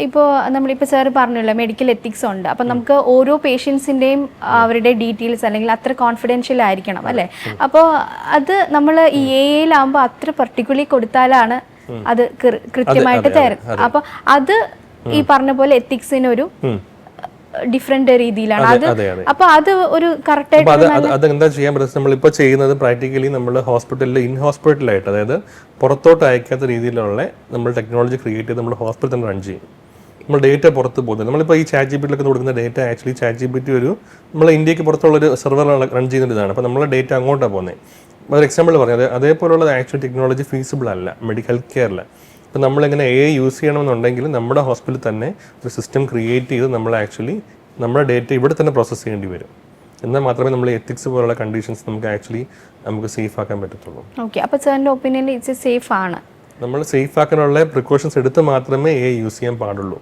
ഇപ്പോൾ നമ്മളിപ്പോൾ സാർ പറഞ്ഞല്ലോ മെഡിക്കൽ എത്തിക്സ് ഉണ്ട്. അപ്പം നമുക്ക് ഓരോ പേഷ്യൻസിൻ്റെയും അവരുടെ ഡീറ്റെയിൽസ് അല്ലെങ്കിൽ അത്ര കോൺഫിഡൻഷ്യൽ ആയിരിക്കണം അല്ലേ? അപ്പോൾ അത് നമ്മൾ ഈ AI-യിലാകുമ്പോൾ അത്ര പർട്ടിക്കുലർലി കൊടുത്താലാണ് അത് കൃത്യമായിട്ട് തരും. അപ്പോൾ അത് ഈ പറഞ്ഞ പോലെ എത്തിക്സിനൊരു ഡിഫറെന്റ് രീതിയിലാണ് അത്. അപ്പൊ അത് ഒരു കറക്റ്റ് ആയിട്ട് അതെന്താ ചെയ്യാൻ പറ്റും? നമ്മളിപ്പോൾ ചെയ്യുന്നത് പ്രാക്ടിക്കലി നമ്മൾ ഹോസ്പിറ്റലിൽ ഇൻ ഹോസ്പിറ്റലായിട്ട്, അതായത് പുറത്തോട്ട് അയക്കാത്ത രീതിയിലുള്ള നമ്മൾ ടെക്നോളജി ക്രിയേറ്റ് ചെയ്ത് നമ്മൾ ഹോസ്പിറ്റൽ തന്നെ റൺ ചെയ്യും. നമ്മൾ ഡേറ്റ പുറത്ത് പോകുന്നത് നമ്മളിപ്പോൾ ഈ ChatGPT-യിലൊക്കെ കൊടുക്കുന്ന ഡേറ്റ ആക്ച്വലി ChatGPT ഒരു നമ്മൾ ഇന്ത്യക്ക് പുറത്തുള്ളൊരു സെർവർ റൺ ചെയ്യുന്ന ഇതാണ്. അപ്പോൾ നമ്മളെ ഡേറ്റ അങ്ങോട്ടാണ് പോകുന്നത്. ഒരു എക്സാമ്പിൾ പറയാം, അതേപോലുള്ള ആക്ച്വൽ ടെക്നോളജി ഫീസിബിൾ അല്ല മെഡിക്കൽ കെയറിൽ. അപ്പോൾ നമ്മളിങ്ങനെ AI യൂസ് ചെയ്യണമെന്നുണ്ടെങ്കിൽ നമ്മുടെ ഹോസ്പിറ്റലിൽ തന്നെ ഒരു സിസ്റ്റം ക്രിയേറ്റ് ചെയ്ത് നമ്മൾ ആക്ച്വലി നമ്മുടെ ഡേറ്റ ഇവിടെ തന്നെ പ്രോസസ്സ് ചെയ്യേണ്ടി വരും. എന്നാൽ മാത്രമേ നമ്മൾ എത്തിക്സ് പോലുള്ള കണ്ടീഷൻസ് നമുക്ക് സേഫ് ആക്കാൻ പറ്റത്തുള്ളൂ. ഓക്കെ, അപ്പോൾ സാറിൻ്റെ ഒപ്പീനിയനിൽ ഇറ്റ്സ് സേഫ് ആണ്? നമ്മൾ സേഫ് ആക്കാനുള്ള പ്രിക്കോഷൻസ് എടുത്ത് മാത്രമേ AI യൂസ് ചെയ്യാൻ പാടുള്ളൂ.